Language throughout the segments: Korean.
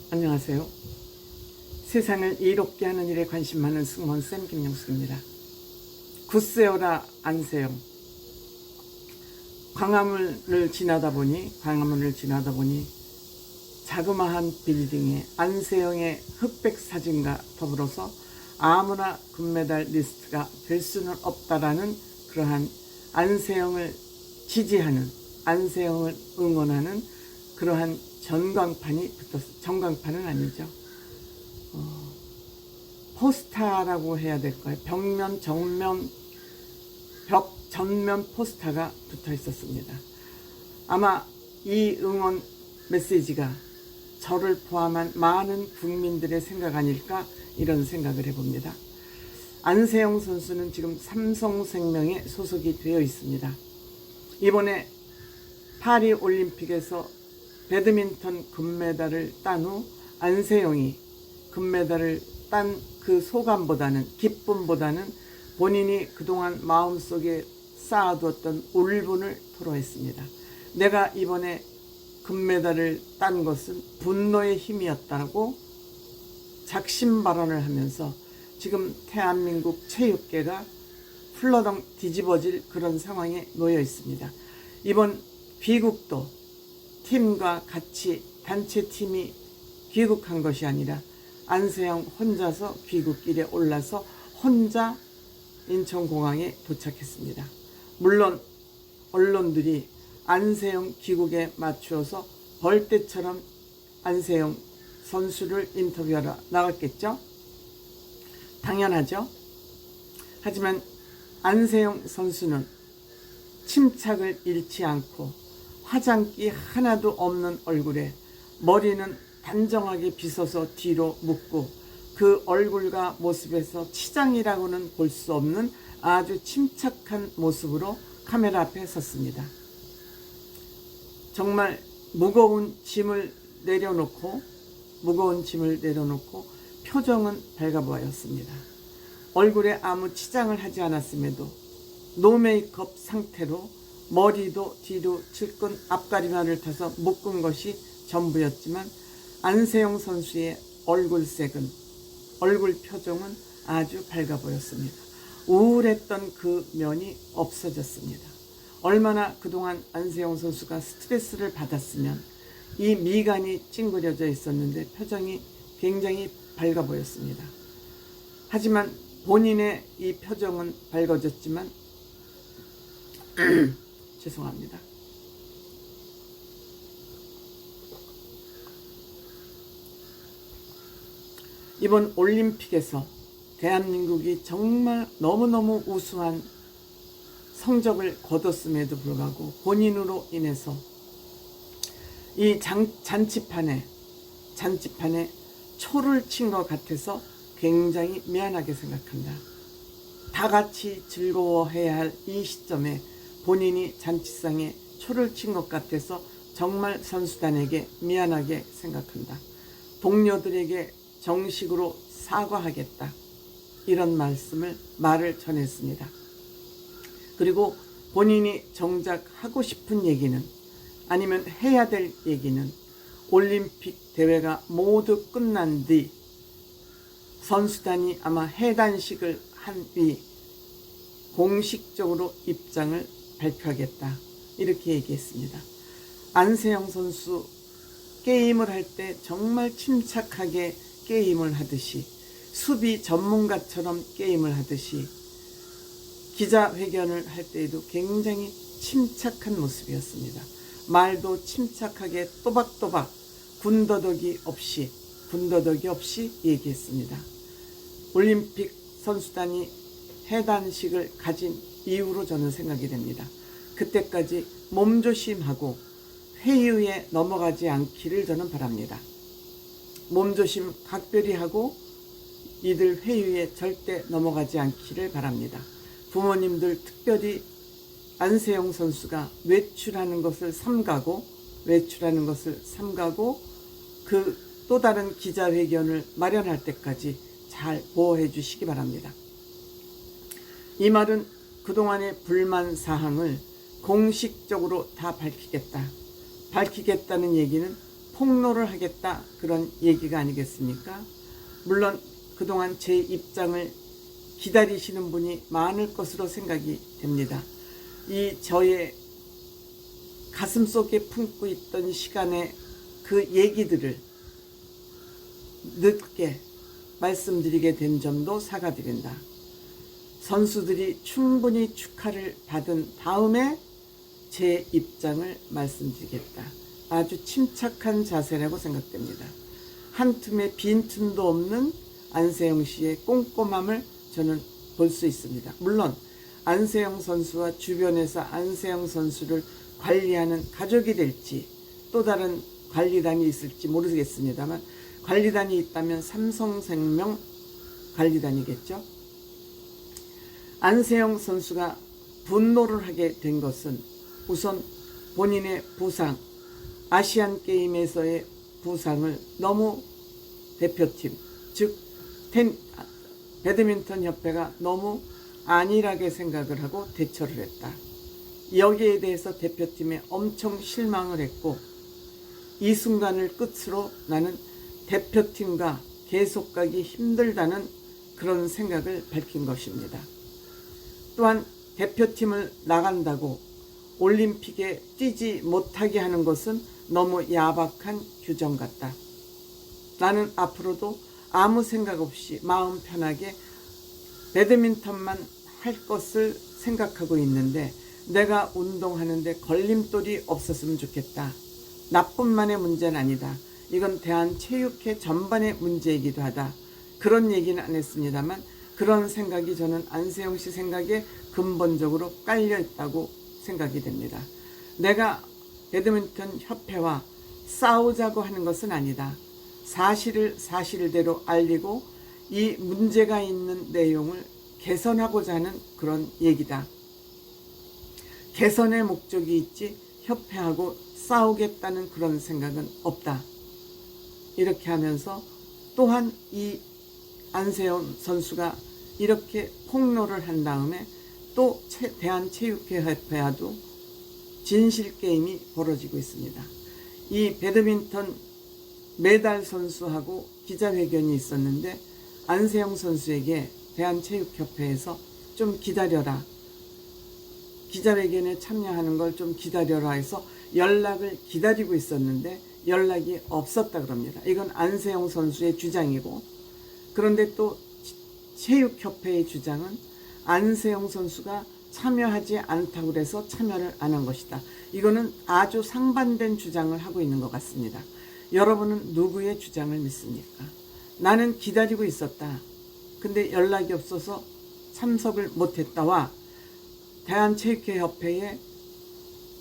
안녕하세요. 세상을 이롭게 하는 일에 관심 많은 승무원쌤 김영숙입니다. 굳세어라 안세영. 광화문을 지나다 보니 자그마한 빌딩에 안세영의 흑백 사진과 더불어서 아무나 금메달 리스트가 될 수는 없다라는 그러한 안세영을 지지하는, 안세영을 응원하는 그러한 전광판이 붙었어요. 전광판은 아니죠. 포스터라고 해야 될까요? 벽 전면 포스터가 붙어 있었습니다. 아마 이 응원 메시지가 저를 포함한 많은 국민들의 생각 아닐까 이런 생각을 해봅니다. 안세영 선수는 지금 삼성생명에 소속이 되어 있습니다. 이번에 파리 올림픽에서 배드민턴 금메달을 딴 후 안세영이 금메달을 딴 그 소감보다는, 기쁨보다는 본인이 그동안 마음속에 쌓아두었던 울분을 토로했습니다. 내가 이번에 금메달을 딴 것은 분노의 힘이었다고 작심 발언을 하면서 지금 대한민국 체육계가 풀러덩 뒤집어질 그런 상황에 놓여 있습니다. 이번 귀국도 팀과 같이 단체 팀이 귀국한 것이 아니라 안세영 혼자서 귀국길에 올라서 혼자 인천공항에 도착했습니다. 물론 언론들이 안세영 귀국에 맞추어서 벌떼처럼 안세영 선수를 인터뷰하러 나갔겠죠? 당연하죠. 하지만 안세영 선수는 침착을 잃지 않고 화장기 하나도 없는 얼굴에 머리는 단정하게 빗어서 뒤로 묶고 그 얼굴과 모습에서 치장이라고는 볼 수 없는 아주 침착한 모습으로 카메라 앞에 섰습니다. 정말 무거운 짐을 내려놓고 표정은 밝아 보였습니다. 얼굴에 아무 치장을 하지 않았음에도 노메이크업 상태로 머리도 뒤로 질끈 앞가리만을 타서 묶은 것이 전부였지만 안세영 선수의 얼굴색은, 얼굴 표정은 아주 밝아 보였습니다. 우울했던 그 면이 없어졌습니다. 얼마나 그동안 안세영 선수가 스트레스를 받았으면 이 미간이 찡그려져 있었는데 표정이 굉장히 밝아 보였습니다. 하지만 본인의 이 표정은 밝아졌지만 죄송합니다. 이번 올림픽에서 대한민국이 정말 너무너무 우수한 성적을 거뒀음에도 불구하고 본인으로 인해서 이 잔치판에 초를 친 것 같아서 굉장히 미안하게 생각한다. 다 같이 즐거워해야 할 이 시점에 본인이 잔치상에 초를 친 것 같아서 정말 선수단에게 미안하게 생각한다. 동료들에게 정식으로 사과하겠다. 이런 말을 전했습니다. 그리고 본인이 정작 하고 싶은 얘기는, 아니면 해야 될 얘기는 올림픽 대회가 모두 끝난 뒤 선수단이 아마 해단식을 한 뒤 공식적으로 입장을 발표하겠다. 이렇게 얘기했습니다. 안세영 선수 게임을 할 때 정말 침착하게 게임을 하듯이, 수비 전문가처럼 게임을 하듯이 기자회견을 할 때에도 굉장히 침착한 모습이었습니다. 말도 침착하게 또박또박 군더더기 없이 얘기했습니다. 올림픽 선수단이 해단식을 가진 이유로 저는 생각이 됩니다. 그때까지 몸조심하고 회의에 넘어가지 않기를 저는 바랍니다. 몸조심 각별히 하고 이들 회의에 절대 넘어가지 않기를 바랍니다. 부모님들 특별히 안세영 선수가 외출하는 것을 삼가고 그 또 다른 기자회견을 마련할 때까지 잘 보호해 주시기 바랍니다. 이 말은 그동안의 불만 사항을 공식적으로 다 밝히겠다는 얘기는 폭로를 하겠다, 그런 얘기가 아니겠습니까? 물론 그동안 제 입장을 기다리시는 분이 많을 것으로 생각이 됩니다. 이 저의 가슴속에 품고 있던 시간에 그 얘기들을 늦게 말씀드리게 된 점도 사과드린다. 선수들이 충분히 축하를 받은 다음에 제 입장을 말씀드리겠다. 아주 침착한 자세라고 생각됩니다. 한 틈에 빈틈도 없는 안세영 씨의 꼼꼼함을 저는 볼 수 있습니다. 물론 안세영 선수와 주변에서 안세영 선수를 관리하는 가족이 될지 또 다른 관리단이 있을지 모르겠습니다만, 관리단이 있다면 삼성생명 관리단이겠죠. 안세영 선수가 분노를 하게 된 것은 우선 본인의 부상, 아시안게임에서의 부상을 너무 대표팀, 즉 배드민턴 협회가 너무 안일하게 생각을 하고 대처를 했다. 여기에 대해서 대표팀에 엄청 실망을 했고, 이 순간을 끝으로 나는 대표팀과 계속 가기 힘들다는 그런 생각을 밝힌 것입니다. 또한 대표팀을 나간다고 올림픽에 뛰지 못하게 하는 것은 너무 야박한 규정 같다. 나는 앞으로도 아무 생각 없이 마음 편하게 배드민턴만 할 것을 생각하고 있는데, 내가 운동하는데 걸림돌이 없었으면 좋겠다. 나뿐만의 문제는 아니다. 이건 대한체육회 전반의 문제이기도 하다. 그런 얘기는 안 했습니다만, 그런 생각이 저는 안세영 씨 생각에 근본적으로 깔려 있다고 생각이 됩니다. 내가 배드민턴 협회와 싸우자고 하는 것은 아니다. 사실을 사실대로 알리고 이 문제가 있는 내용을 개선하고자 하는 그런 얘기다. 개선의 목적이 있지 협회하고 싸우겠다는 그런 생각은 없다. 이렇게 하면서 또한 이 안세영 선수가 이렇게 폭로를 한 다음에 또 대한체육회와도 진실게임이 벌어지고 있습니다. 이 배드민턴 메달 선수하고 기자회견이 있었는데, 안세영 선수에게 대한체육협회에서 좀 기다려라, 기자회견에 참여하는 걸 좀 기다려라 해서 연락을 기다리고 있었는데 연락이 없었다 그럽니다. 이건 안세영 선수의 주장이고, 그런데 또 체육협회의 주장은 안세영 선수가 참여하지 않다고 해서 참여를 안 한 것이다. 이거는 아주 상반된 주장을 하고 있는 것 같습니다. 여러분은 누구의 주장을 믿습니까? 나는 기다리고 있었다. 근데 연락이 없어서 참석을 못했다와 대한체육회협회에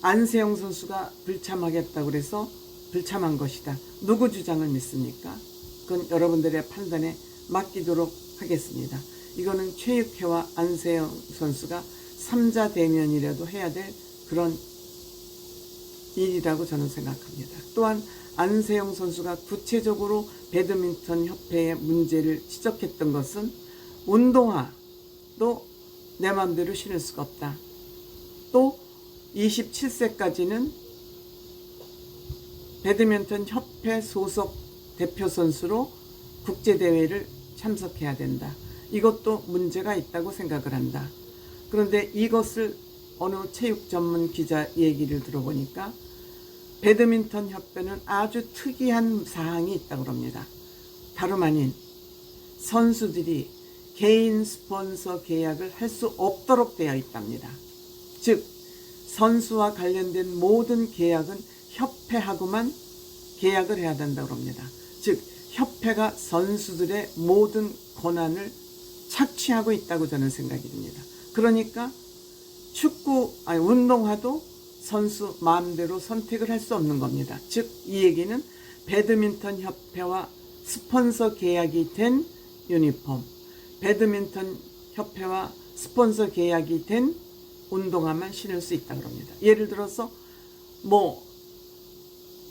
안세영 선수가 불참하겠다고 그래서 불참한 것이다. 누구 주장을 믿습니까? 그건 여러분들의 판단에 맡기도록 하겠습니다. 이거는 체육회와 안세영 선수가 3자 대면이라도 해야 될 그런 일이라고 저는 생각합니다. 또한 안세영 선수가 구체적으로 배드민턴 협회의 문제를 지적했던 것은 운동화도 내 마음대로 신을 수가 없다. 또 27세까지는 배드민턴 협회 소속 대표 선수로 국제대회를 참석해야 된다. 이것도 문제가 있다고 생각을 한다. 그런데 이것을 어느 체육 전문 기자 얘기를 들어보니까 배드민턴 협회는 아주 특이한 사항이 있다고 합니다. 다름 아닌 선수들이 개인 스폰서 계약을 할 수 없도록 되어 있답니다. 즉 선수와 관련된 모든 계약은 협회하고만 계약을 해야 된다고 합니다. 즉 협회가 선수들의 모든 권한을 착취하고 있다고 저는 생각이 듭니다. 그러니까 운동화도 선수 마음대로 선택을 할 수 없는 겁니다. 즉 이 얘기는 배드민턴 협회와 스폰서 계약이 된 유니폼, 배드민턴 협회와 스폰서 계약이 된 운동화만 신을 수 있다고 합니다. 예를 들어서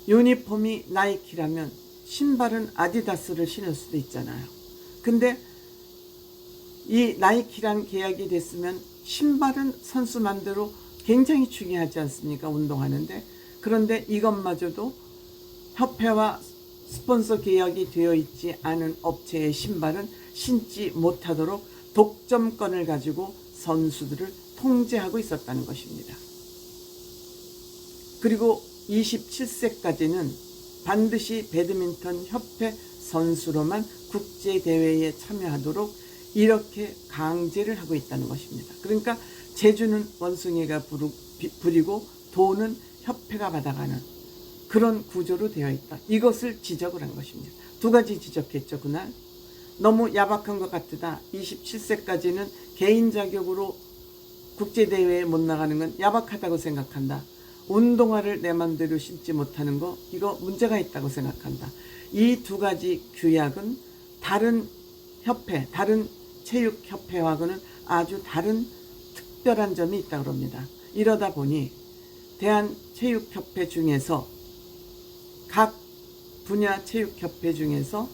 유니폼이 나이키라면 신발은 아디다스를 신을 수도 있잖아요. 근데 이 나이키랑 계약이 됐으면 신발은 선수 맘대로 굉장히 중요하지 않습니까? 운동하는데. 그런데 이것마저도 협회와 스폰서 계약이 되어 있지 않은 업체의 신발은 신지 못하도록 독점권을 가지고 선수들을 통제하고 있었다는 것입니다. 그리고 27세까지는 반드시 배드민턴 협회 선수로만 국제대회에 참여하도록 이렇게 강제를 하고 있다는 것입니다. 그러니까 제주는 원숭이가 부리고 돈은 협회가 받아가는 그런 구조로 되어 있다. 이것을 지적을 한 것입니다. 두 가지 지적했죠. 그날 너무 야박한 것 같다. 27세까지는 개인 자격으로 국제대회에 못 나가는 건 야박하다고 생각한다. 운동화를 내 맘대로 신지 못하는 거 이거 문제가 있다고 생각한다. 이 두 가지 규약은 다른 협회, 다른 체육협회하고는 아주 다른 특별한 점이 있다고 합니다. 이러다 보니 대한체육협회 중에서 각 분야 체육협회 중에서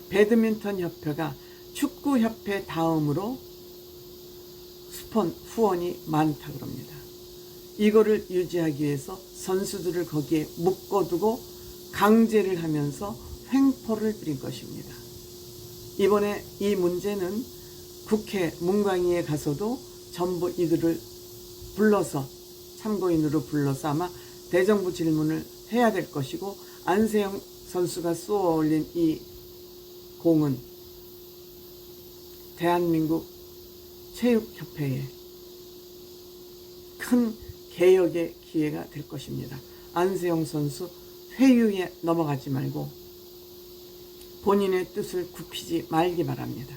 배드민턴 협회가 축구협회 다음으로 후원이 많다고 합니다. 이거를 유지하기 위해서 선수들을 거기에 묶어두고 강제를 하면서 횡포를 부린 것입니다. 이번에 이 문제는 국회 문광위에 가서도 전부 이들을 불러서 참고인으로 불러서 아마 대정부 질문을 해야 될 것이고, 안세영 선수가 쏘아 올린 이 공은 대한민국 체육협회에 큰 개혁의 기회가 될 것입니다. 안세영 선수 회유에 넘어가지 말고 본인의 뜻을 굽히지 말기 바랍니다.